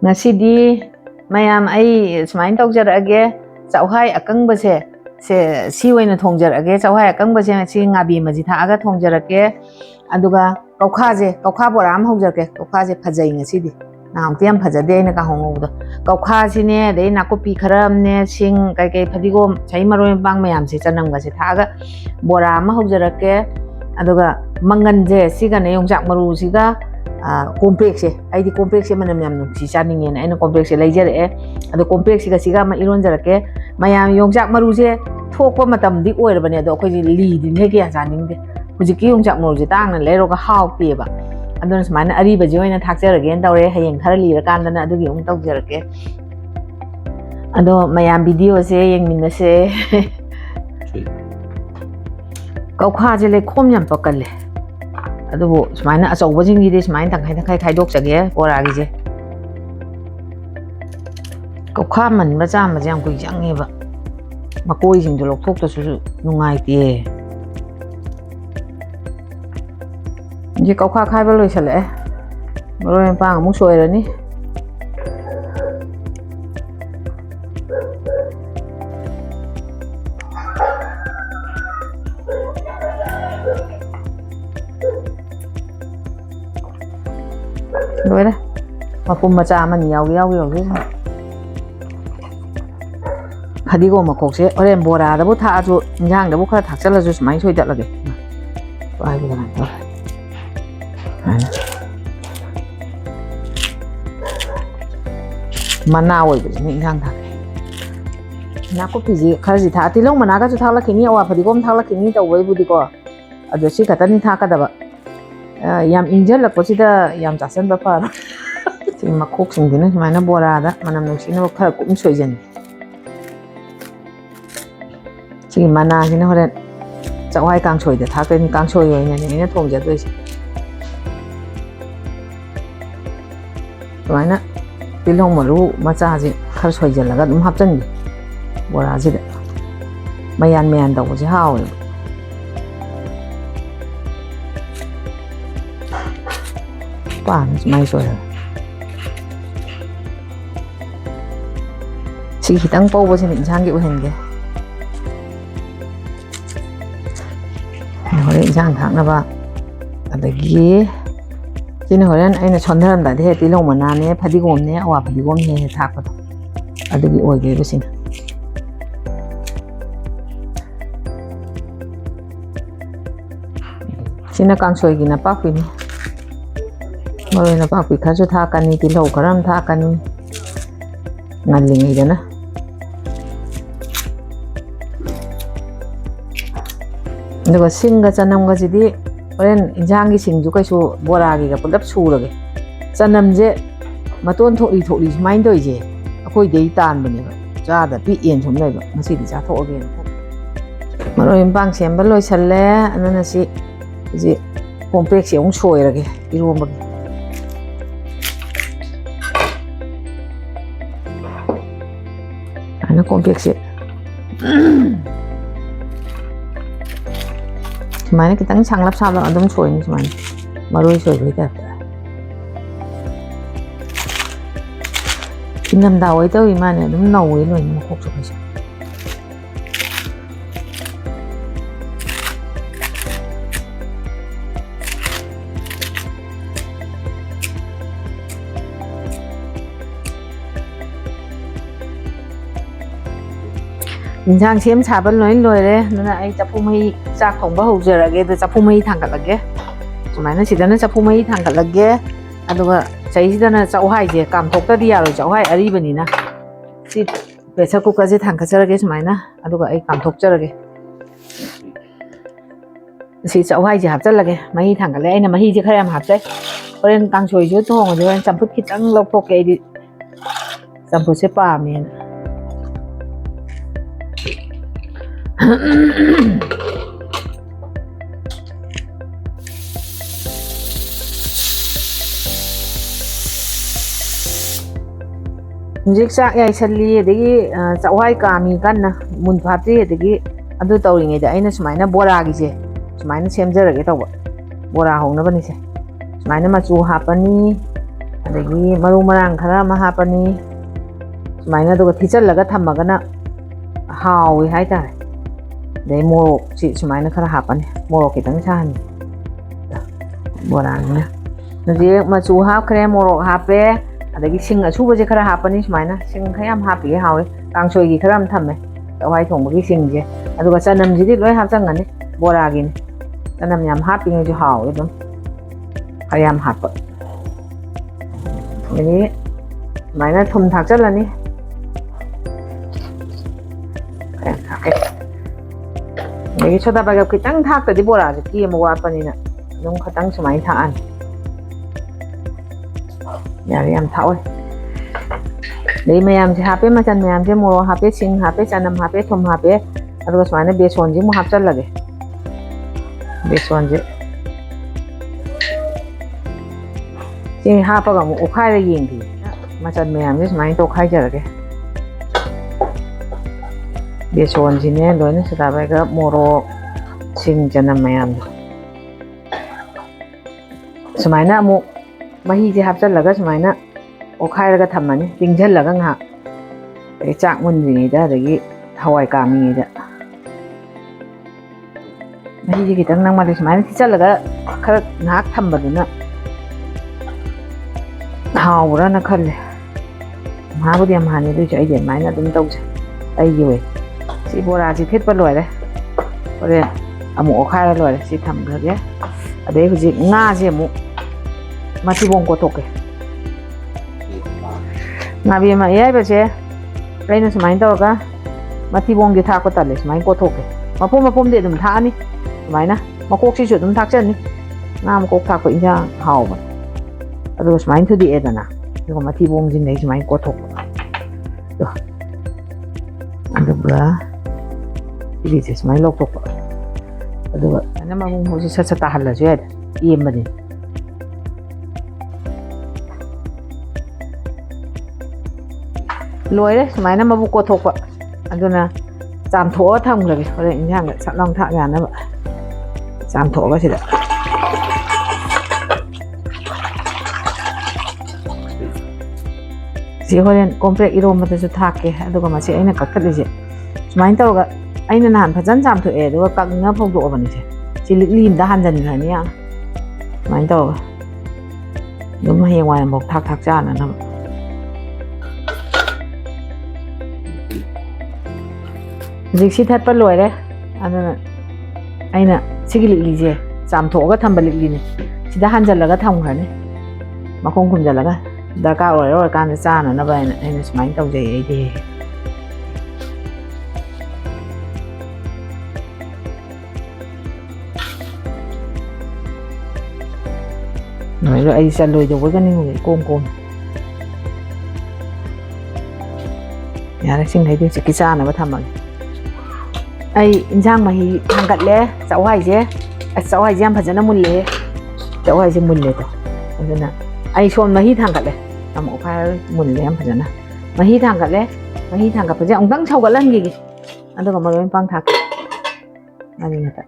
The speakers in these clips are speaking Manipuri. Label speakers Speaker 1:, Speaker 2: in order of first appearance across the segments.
Speaker 1: ngasi mayam ai sumain tawjarage chawhai akangba se si oina thongjarage chawhai akangba se si ngabi maji thaaga thongjarake aduga kaukha bora am haujarake kaukha je phajai ngasi naamti am phajade aina ka hongobdo kaukha sine dei nakopi kharam ne sing kai phadigom chai maroi bang mayam se chanam ga se thaaga bora am haujarake aduga mangan je siga ne yongjak maru siga complex se aidi complex se manam yam nuksi chaninge na aina complex se leijare adu complex siga siga ma iron jarake mayam yongjak maru se thokpa matam di oirabane ado khoi li di ne kya chaningde hujiki yongjak maru se tangna lero ga hauti ba adon smaina ari ba joina thakjarage en tawre hayeng khara lira kandana adugi ung tawjarake ado mayam video se yengminna se kaukha je le khom yam pakalle adubo smaina achauba jingi de smaina tangkai khaidok jage bora gi je kaukha man macha ma jam kui jange ba makoi jing do lokthok to su nungai tie je kaukha khai ba loi sale maroi pang mu soi ra ni rồi đấy mà phun mà cha mà nhiều cái hadi go mà cột sẽ ở đây bò đà đó bút tha cho nhang đó bút khai thạc sẽ là cho máy thôi đặt là cái ai cái này thôi mà nào rồi những nhang thạc na có cái gì khai gì thà thì lúc mà na cái cho thạc là cái nhiều à hadi gom thạc là cái nhiều tàu với bút đi co ở chỗ xí cả tên thạc cái đó yam injel la posida yam jasan ba par ti makok sing dine mana bora da manam nuksi no khar kum soijen chi mana hine horen chawai kang choi de thaken kang choi yoi ne thong ja doi mana tilong maru macha ji khar soijen laga dum hapchan bora ji de mayan daw ji haw quả may rồi chỉ khi tăng bao trên định trang kiểu hình kìa nó định trang thẳng là ba ở đây kia chỉ nó hỏi anh là chọn thêm tại thế tí lông mà nàn nhé phải đi gom nhé phải đi gom nhé thạc vào ở đây ôi cái xin chỉ nó càng sôi cái nó bắp đi rồi nó bác bị khá cho tha cani thì lâu cả tha cani ngàn linh gì đó nè nếu sinh cái chân năm cái gì đi bên giang cái sinh chú cái số bora cái cái đắp su rồi chân năm dễ mà tuân thọ đi máy đôi gì khôi đấy tan bên này ra đã bị yên xuống này rồi mà chỉ để ra thọ cái mà rồi bang xem bắt lôi sẵn lẽ nên là gì complex ông sôi rồi cái ruộng bạc nó complex mà cái tăng sang lắp sao là đông sôi như thế mà rồi sôi với đẹp cái năm đầu ấy tới mà này đúng nầu ấy rồi mà khóc rồi 인상 샘 잡을 놓인 로이래 누나 아이 자푸메이 짝 통바 호저라게 더 자푸메이 당갈라게 주마이는 시다는 자푸메이 당갈라게 아두가 자이시다는 자오하이제 감독다디 야로 자오하이 아리버니나 시 배차국까지 당가저라게 주마이나 아두가 아이 감독저라게 시 자오하이제 합절라게 마이 당갈래 아이나 마히제 khayam 합절 호렌 강초이죠 통어죠 호렌 잠풋 기짱 럭포게 이 잠풋세 빠면 sak yai salli degi chawai kami kanna mun phati degi adu tawringe da aina sumaina bora gi je sumaina semjarage tawba bora hongna bani se sumaina machu hapani ꯑꯗꯒꯤ ꯃꯔꯨ ꯃꯔꯥꯡ ꯈꯔ ꯑꯃ ꯍꯥꯞꯄꯅꯤ ꯁꯨꯃꯥꯏꯅ ꯑꯗꯨꯒ ꯊꯤꯠꯆꯜꯂꯒ ꯊꯝꯃꯒꯅ ꯍꯥꯎꯏ ꯍꯥꯏꯇꯥꯔꯦ ꯑꯗꯩ ꯃꯣꯔꯣꯛꯁꯤ ꯁꯨꯃꯥꯏꯅ ꯈꯔ ꯍꯥꯞꯄꯅꯤ ꯃꯣꯔꯣꯛ ꯈꯤꯇꯪ ꯁꯥꯍꯟꯅꯤ ꯕꯣꯔꯥꯅꯤꯅ ꯍꯧꯖꯤꯛ ꯃꯆꯨ ꯍꯥꯞꯈ꯭ꯔꯦ ꯃꯣꯔꯣꯛ ꯍꯥꯞꯄꯦ ꯑꯗꯒꯤ ꯁꯤꯡ ꯑꯁꯨꯕꯁꯦ ꯈꯔ ꯍꯥꯞꯄꯅꯤ ꯁꯨꯃꯥꯏꯅ ꯁꯤꯡ ꯈꯔ ꯌꯥꯝ ꯍꯥꯞꯄꯤꯒꯦ ꯍꯥꯎꯋꯤ ꯀꯥꯡꯁꯣꯏꯒꯤ ꯈꯔ ꯑꯃ ꯊꯝꯃꯦ ꯆꯛꯋꯥꯏ ꯊꯣꯡꯕꯒꯤ ꯁꯤꯡꯁꯦ ꯑꯗꯨꯒ ꯆꯅꯝꯁꯤꯗꯤ ꯂꯣꯏ ꯍꯥꯞꯆꯟꯒꯅꯤ ꯕꯣꯔꯥꯒꯤꯅꯤ ꯆꯅꯝ ꯌꯥꯝ ꯍꯥꯞꯄꯤꯉꯩꯁꯨ ꯍꯥꯎꯋꯤ ꯑꯗꯨꯝ ꯈꯔ ꯌꯥꯝ ꯍꯥꯞꯄ ꯑꯗꯒꯤ ꯁꯨꯃꯥꯏꯅ ꯊꯨꯝ ꯊꯥꯛꯆꯜꯂꯅꯤ ꯑꯗꯒꯤ ꯁꯣꯗꯥ ꯕꯥꯏꯒꯞ ꯈꯤꯇꯪ ꯊꯥꯛꯇꯗꯤ ꯕꯣꯔꯥꯁꯦ ꯀꯦꯝꯕ ꯋꯥꯠꯄꯅꯤꯅ ꯑꯗꯨꯝ ꯈꯤꯇꯪ ꯁꯨꯃꯥꯏꯅ ꯊꯥꯛꯑꯅꯤ ꯌꯥꯔꯦ ꯌꯥꯝ ꯊꯥꯛꯑꯣꯏ ꯑꯗꯩ ꯃꯌꯥꯝꯁꯦ ꯍꯥꯞꯄꯦ ꯃꯆꯜ ꯃꯌꯥꯝꯁꯦ ꯃꯣꯔꯣꯛ ꯍꯥꯞꯄꯦ ꯁꯤꯡ ꯍꯥꯞꯄꯦ ꯆꯅꯝ ꯍꯥꯞꯄꯦ ꯊꯨꯝ ꯍꯥꯞꯄꯦ ꯑꯗꯨꯒ ꯁꯨꯃꯥꯏꯅ ꯕꯦꯁꯣꯟꯁꯤ ꯑꯃꯨꯛ ꯍꯥꯞꯆꯜꯂꯒꯦ ꯕꯦꯁꯣꯟꯁꯦ ꯁꯤ ꯍꯥꯞꯄꯒ ꯑꯃꯨꯛ ꯑꯣꯠꯈꯥꯏꯔ ꯌꯦꯡꯈꯤ ꯃꯆꯜ ꯃꯌꯥꯝꯁꯦ ꯁꯨꯃꯥꯏꯅ ꯇꯣꯠꯈꯥꯏꯖꯔꯒꯦ ꯕꯦꯁꯣꯟꯁꯤꯅꯦ ꯂꯣꯏꯅ ꯁꯣꯗꯥ ꯕꯥꯏꯒꯞ ꯃꯣꯔꯣꯛ ꯁꯤꯡ ꯆꯅꯝ ꯃꯌꯥꯝꯗꯣ ꯁꯨꯃꯥꯏꯅ ꯑꯃꯨꯛ ꯃꯍꯤꯁꯦ ꯍꯥꯞꯆꯜꯂꯒ ꯁꯨꯃꯥꯏꯅ ꯑꯣꯠꯈꯥꯏꯔꯒ ꯊꯝꯃꯅꯤ ꯇꯤꯡꯓꯜꯂꯒ ꯉꯥꯏꯍꯥꯛ ꯑꯗꯩ ꯆꯥꯛ ꯃꯨꯟꯗ꯭ꯔꯤꯉꯩꯗ ꯑꯗꯒꯤ ꯍꯋꯥꯏ ꯀꯥꯝꯃꯤꯉꯩꯗ ꯃꯍꯤꯁꯦ ꯈꯤꯇꯪ ꯅꯪꯃꯜꯂꯤ ꯁꯨꯃꯥꯏꯅ ꯊꯤꯠꯆꯜꯂꯒ ꯈꯔ ꯉꯥꯏꯍꯥꯛ ꯊꯝꯕꯗꯨꯅ ꯍꯥꯎꯕ꯭ꯔꯅ ꯈꯜꯂꯦ ꯃꯍꯥꯕꯨꯗꯤ ꯌꯥꯝ ꯍꯥꯟꯅꯤ ꯑꯗꯨꯏꯁꯨ ꯑꯩꯗꯤ ꯑꯗꯨꯃꯥꯏꯅ ꯑꯗꯨꯝ ꯇꯧꯖꯩ ꯑꯩꯒꯤ ꯑꯣꯏ ꯁꯤ ꯕꯣꯔꯥꯁꯤ ꯊꯤꯠꯄ ꯂꯣꯏꯔꯦ ꯍꯣꯔꯦꯟ ꯑꯃꯨꯛ ꯑꯣꯠꯈꯥꯏꯔ ꯂꯣꯏꯔꯦ ꯁꯤ ꯊꯝꯈ꯭ꯔꯒꯦ ꯑꯗꯩ ꯍꯧꯖꯤꯛ ꯉꯥꯁꯦ ꯑꯃꯨꯛ ꯃꯊꯤꯕꯣꯡ ꯀꯣꯠꯊꯣꯛꯀꯦ ꯉꯥꯕꯤ ꯑꯃ ꯑꯌꯥꯏꯕꯁꯦ ꯑꯩꯅ ꯁꯨꯃꯥꯏꯅ ꯇꯧꯔꯒ ꯃꯊꯤꯕꯣꯡꯗꯤ ꯊꯥꯛꯄ ꯇꯜꯂꯦ ꯁꯨꯃꯥꯏꯅ ꯀꯣꯠꯊꯣꯛꯀꯦ ꯃꯄꯨꯝ ꯃꯄꯨꯝꯗꯤ ꯑꯗꯨꯝ ꯊꯥꯛꯑꯅꯤ ꯁꯨꯃꯥꯏꯅ ꯃꯀꯣꯛꯁꯤꯁꯨ ꯑꯗꯨꯝ ꯊꯥꯛꯆꯅꯤ ꯉꯥ ꯃꯀꯣꯛ ꯊꯥꯛꯄ ꯏꯟꯖꯥꯡ ꯍꯥꯎꯕ ꯑꯗꯨꯒ ꯁꯨꯃꯥꯏꯅ ꯊꯨꯗꯦꯛꯑꯦꯗꯅ ꯑꯗꯨꯒ ꯃꯊꯤꯕꯣꯡꯁꯤꯡꯗꯩ ꯁꯨꯃꯥꯏꯅ ꯀꯣꯠꯊꯣꯛꯄ ꯑꯗꯨꯒ ꯁꯤꯒꯤꯁꯦ ꯁꯨꯃꯥꯏꯅ ꯂꯧꯊꯣꯛꯄ ꯑꯗꯨꯒ ꯑꯩꯅ ꯃꯔꯨꯝ ꯍꯧꯖꯤꯛ ꯁꯠ ꯁꯠ ꯇꯥꯍꯜꯂꯁꯨ ꯌꯥꯏꯗ ꯌꯦꯡꯕꯗꯤ ꯂꯣꯏꯔꯦ ꯁꯨꯃꯥꯏꯅ ꯃꯕꯨꯛ ꯀꯣꯠꯊꯣꯛꯄ ꯑꯗꯨꯅ ꯆꯥꯝꯊꯣꯛꯑꯒ ꯊꯝꯈ꯭ꯔꯒꯦ ꯍꯣꯔꯦꯟ ꯏꯟꯖꯥꯡꯗ ꯁꯠ ꯂꯥꯎ ꯊꯥꯛ ꯌꯥꯅꯕ ꯆꯥꯝꯊꯣꯛꯑꯒ ꯁꯤꯗ ꯁꯤ ꯍꯣꯔꯦꯟ ꯀꯣꯝꯄ꯭ꯔꯦꯛ ꯏꯔꯣꯝꯕꯗꯁꯨ ꯊꯥꯛꯀꯦ ꯑꯗꯨꯒ ꯃꯁꯤ ꯑꯩꯅ ꯀꯛꯊꯠꯂꯤꯁꯦ ꯁꯨꯃꯥꯏꯅ ꯇꯧꯔꯒ ꯑꯩꯅ ꯅꯍꯥꯟ ꯐꯖꯅ ꯆꯥꯝꯊꯣꯛꯑꯦ ꯑꯗꯨꯒ ꯀꯪꯅ ꯐꯧꯗꯣꯛꯑꯕꯅꯤꯁꯦ ꯁꯤ ꯂꯤꯛꯂꯤ ꯑꯃꯗ ꯍꯥꯟꯖꯤꯟꯈ꯭ꯔꯅꯤ ꯌꯥꯝ ꯁꯨꯃꯥꯏꯅ ꯇꯧꯔꯒ ꯑꯗꯨꯝ ꯍꯌꯦꯡꯋꯥꯏ ꯑꯃꯨꯛ ꯊꯥꯛ ꯆꯥꯅꯅꯕ ꯍꯧꯖꯤꯛ ꯁꯤ ꯊꯠꯄ ꯂꯣꯏꯔꯦ ꯑꯗꯨꯅ ꯑꯩꯅ ꯁꯤꯒꯤ ꯂꯤꯛꯂꯤꯁꯦ ꯆꯥꯝꯊꯣꯛꯑꯒ ꯊꯝꯕ ꯂꯤꯛꯂꯤꯅꯤ ꯁꯤꯗ ꯍꯥꯟꯖꯜꯂꯒ ꯊꯝꯈ꯭ꯔꯅꯤ ꯃꯈꯣꯡ ꯈꯨꯝꯖꯤꯜꯂꯒ ꯗꯔꯀꯥꯔ ꯑꯣꯏꯔꯀꯥꯟꯗ ꯆꯥꯅꯅꯕ ꯍꯥꯏꯅ ꯑꯩꯅ ꯁꯨꯃꯥꯏꯅ ꯇꯧꯖꯩ ꯑꯩꯗꯤ ꯅꯣꯏꯗꯣ ꯑꯩ ꯆꯜꯂꯣꯏꯗꯧꯕꯒ ꯅꯤꯡꯉꯨꯔꯦ ꯀꯣꯝ ꯌꯥꯔꯦ ꯁꯤꯡꯈꯩꯗꯤ ꯍꯧꯖꯤꯛꯀꯤ ꯆꯥꯅꯕ ꯊꯝꯃꯒꯦ ꯑꯩ ꯏꯟꯖꯥꯡ ꯃꯍꯤ ꯊꯥꯡꯒꯠꯂꯦ ꯆꯛꯋꯥꯏꯁꯦ ꯑꯁ ꯆꯛꯋꯥꯏꯁꯦ ꯌꯥꯝ ꯐꯖꯅ ꯃꯨꯜꯂꯦ ꯆꯛꯋꯥꯏꯁꯦ ꯃꯨꯜꯂꯦꯗꯣ ꯑꯗꯨꯅ ꯑꯩ ꯁꯣꯝ ꯃꯍꯤ ꯊꯥꯡꯒꯠꯂꯦ ꯑꯃꯨꯛ ꯑꯣꯠꯈꯥꯏꯔꯒ ꯃꯨꯜꯂꯦ ꯌꯥꯝ ꯐꯖꯅ ꯃꯍꯤ ꯊꯥꯡꯒꯠꯂꯦ ꯃꯍꯤ ꯊꯥꯡꯒꯠꯄꯁꯦ ꯑꯃꯨꯛꯇꯪ ꯁꯧꯒꯠꯍꯟꯈꯤꯒꯦ ꯑꯗꯨꯒ ꯃꯔꯣꯏ ꯃꯄꯥꯡ ꯊꯥꯛꯀꯦ ꯉꯥꯔꯤ ꯉꯇ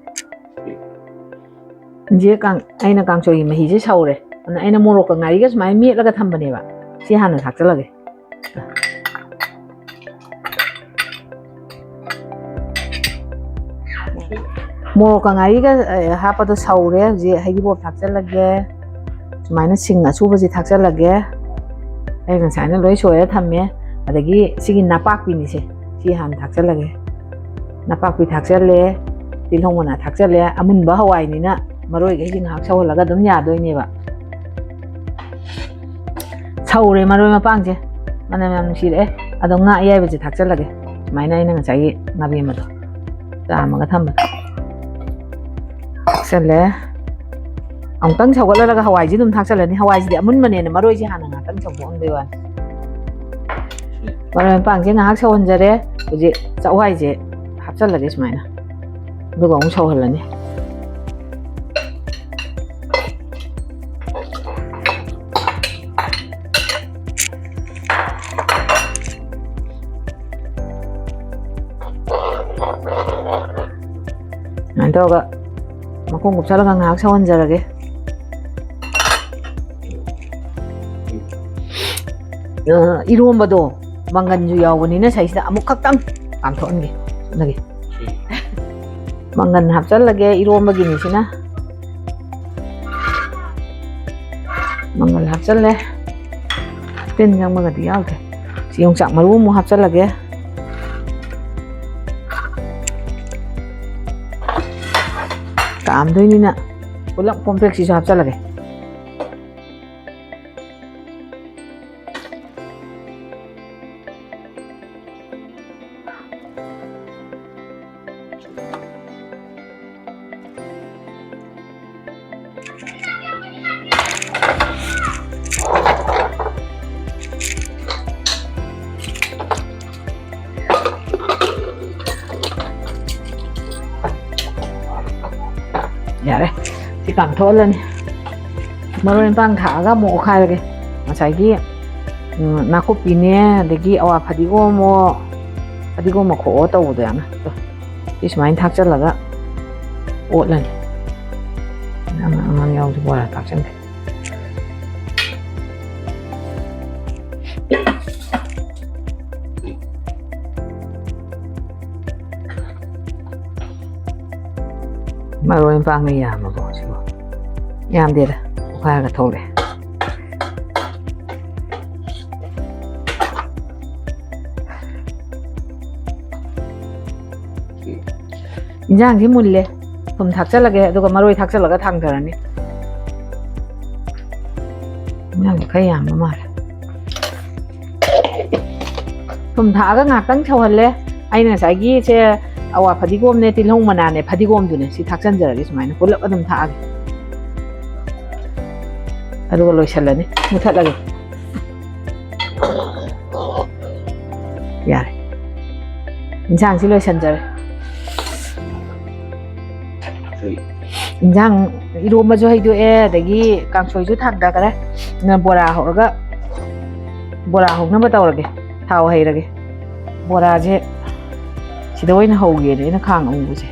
Speaker 1: ꯍꯧꯖꯤꯛ ꯑꯩꯅ ꯀꯥꯡꯁꯣꯏꯒꯤ ꯃꯍꯤꯁꯦ ꯁꯧꯔꯦ ꯑꯗꯨꯅ ꯑꯩꯅ ꯃꯣꯔꯣꯛꯀ ꯉꯥꯔꯤꯒ ꯁꯨꯃꯥꯏꯅ ꯃꯦꯠꯂꯒ ꯊꯝꯕꯅꯦꯕ ꯁꯤ ꯍꯥꯟꯅ ꯊꯥꯛꯆꯜꯂꯒꯦ ꯃꯣꯔꯣꯛꯀ ꯉꯥꯔꯤꯒ ꯍꯥꯞꯄꯗꯣ ꯁꯧꯔꯦ ꯍꯧꯖꯤꯛ ꯍꯩꯔꯤꯕꯣꯞ ꯊꯥꯛꯆꯜꯂꯒꯦ ꯁꯨꯃꯥꯏꯅ ꯁꯤꯡ ꯑꯁꯨꯕꯁꯤ ꯊꯥꯛꯆꯜꯂꯒꯦ ꯑꯩ ꯉꯁꯥꯏꯅ ꯂꯣꯏ ꯁꯣꯏꯔ ꯊꯝꯃꯦ ꯑꯗꯒꯤ ꯁꯤꯒꯤ ꯅꯄꯥꯛꯄꯤꯅꯤꯁꯦ ꯁꯤ ꯍꯥꯟꯅ ꯊꯥꯛꯆꯜꯂꯒꯦ ꯅꯄꯥꯛꯄꯤ ꯊꯥꯛꯆꯜꯂꯦ ꯇꯤꯜꯍꯧ ꯃꯅꯥ ꯊꯥꯛꯆꯜꯂꯦ ꯑꯃꯨꯟꯕ ꯍꯋꯥꯏꯅꯤꯅ ꯃꯔꯣꯏꯈꯩꯁꯤ ꯉꯥꯏꯍꯥꯛ ꯁꯧꯍꯜꯂꯒ ꯑꯗꯨꯝ ꯌꯥꯗꯣꯏꯅꯦꯕ ꯁꯧꯔꯦ ꯃꯔꯣꯏ ꯃꯄꯥꯡꯁꯦ ꯃꯅꯝ ꯌꯥꯝ ꯅꯨꯡꯁꯤꯔꯛꯑꯦ ꯑꯗꯣ ꯉꯥ ꯑꯌꯥꯏꯕꯁꯦ ꯊꯥꯛꯆꯜꯂꯒꯦ ꯁꯨꯃꯥꯏꯅ ꯑꯩꯅ ꯉꯁꯥꯏꯒꯤ ꯉꯥꯕꯤ ꯑꯃꯗꯣ ꯆꯥꯝꯃꯒ ꯊꯝꯕꯗꯣ ꯊꯥꯛꯆꯜꯂꯦ ꯑꯃꯨꯛꯇꯪ ꯁꯧꯒꯠꯍꯜꯂꯒ ꯍꯋꯥꯏꯁꯦ ꯑꯗꯨꯝ ꯊꯥꯛꯆꯜꯂꯅꯤ ꯍꯋꯥꯏꯁꯤꯗꯤ ꯑꯃꯨꯟꯕꯅꯦꯅ ꯃꯔꯣꯏꯁꯦ ꯍꯥꯟꯅ ꯉꯥꯛꯇꯪ ꯁꯧꯗꯣꯛꯍꯟꯕꯩ ꯋꯥꯅꯤ ꯃꯔꯣꯏ ꯃꯄꯥꯡꯁꯦ ꯉꯥꯏꯍꯥꯛ ꯁꯧꯍꯟꯖꯔꯦ ꯍꯧꯖꯤꯛ ꯆꯛꯋꯥꯏꯁꯦ ꯍꯥꯞꯆꯜꯂꯒꯦ ꯁꯨꯃꯥꯏꯅ ꯑꯗꯨꯒ ꯑꯃꯨꯛ ꯁꯧꯍꯜꯂꯅꯤ ꯁꯨꯃꯥꯏꯅ ꯇꯧꯔꯒ ꯃꯈꯣꯡ ꯀꯨꯞꯁꯜꯂꯒ ꯉꯥꯏꯍꯥꯛ ꯁꯧꯍꯟꯖꯔꯒꯦ iromba do mangan ju yawbani sai sida amuk khaktang kamthonge nagi mangan hapchalage iromba gi ni sina mangal hapchalle tin yang maga di yawde si yongchak maru mu hapchalage kam doi ni na pulak complex si hapchalage yare si cảm thốt lên maroin pang thaga mo khai lage masai gi nakopi ne degi awa phadigo mo kho to do yana to ismain thak chalaga otlan amang yaw bora tak chang maroin pang ni ya ma bo sibo yam de da kha ga thole injang gi mulle thum thak chalage aduga maroi thak chalaga thang dharani nang khayam ma thum thaga ngak tang chawhalle aina sai gi che awa phadigom ne tilhong mana ne phadigom du ne si thak chan jaragi sumaina pulap adum thaage aduga loisalani muthalage yare injang si loisan jare injang iroma jo haidu e dagi kangsoi ju thak da kare na bora horaga bora hokna ba tawrage thau hairage bora je sida oina hauge ne na khang angu je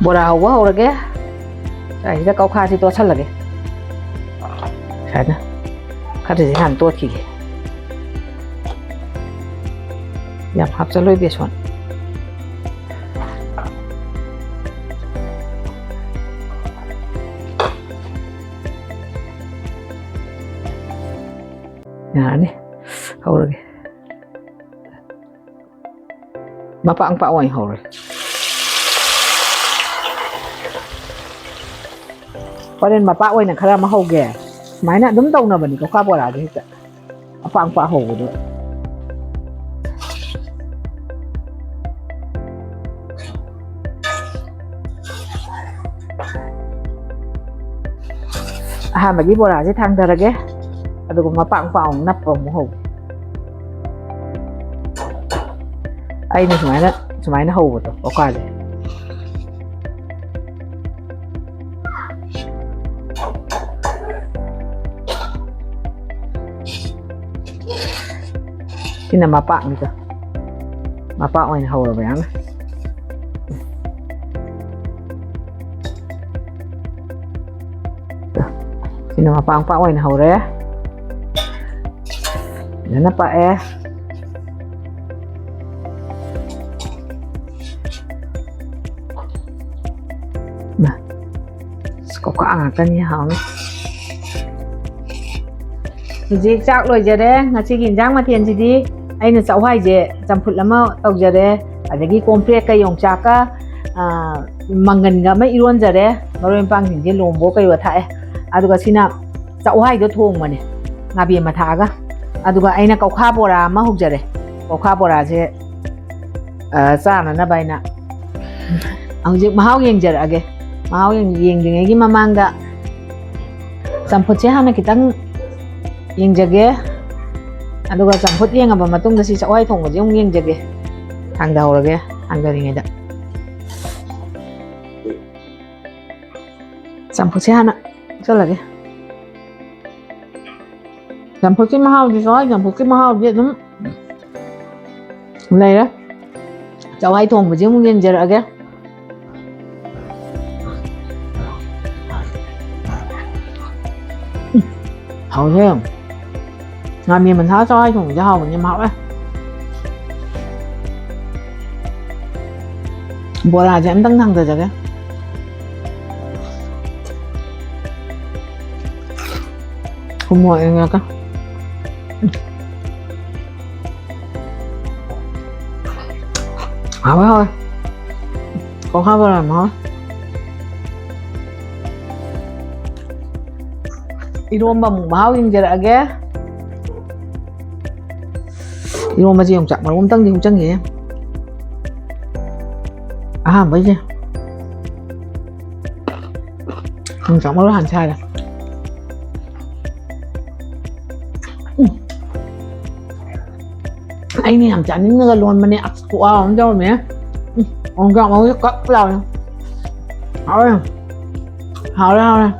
Speaker 1: bora hawa horage sai da kau kha si to chal lage sai na khar ji han to ki yam hap chaloi beson yani horage mapa ang pa oi hore paren mapa oi na khara ma hoge maina dum tau na bani ko ka bora de ta apa ang pa ho do aha magi bora je thang darage adugo mapang paong napong mo ay ni sumaina ho to okale sina mapa nito mapa oin ho ba yan sina mapang pa oin ho re na pa mà có ăn cái gì hả gì chắc rồi giờ đấy ngã chỉ kinh giang mà tiền gì đi anh nó cháu hay gì chăm phút lắm mà tao giờ đấy ở đây cái compre cái yong chắc á mangan ga mấy iron giờ đấy mà rồi pang gì lồng bố cái vật thải aduga sina cháu hay đó thùng mà nè ngà bì mà thà ga aduga aina kaukha bora ma hujare kaukha bora je chana na baina aujik mahau yeng jar age mahau yeng ding gi mamanga champut che hana kitang yeng jage aduga champut yeng aba matung da si chawai thong je yeng jage thang daw rage hang da ringa da champut che hana chalage champut cái mahal thì nói champut cái mahal Việt lắm này đó cháu hay thùng mà chứ không nhìn giờ cái hậu thế không ngà miền mình tháo cho ai thùng cho hậu mình nhâm hậu ấy bữa là cho em tăng thăng rồi cái không mua em nghe cái hậu ấy thôi còn không bao làm thôi 이로마 마하윈 저라게 이로마 지금 짝 말고 땅지 공장이에요 à mấy chứ không chọn mới hành sai rồi anh này làm chả những người luôn mà nè của ông cho mẹ ông chọn mới có lâu thôi thôi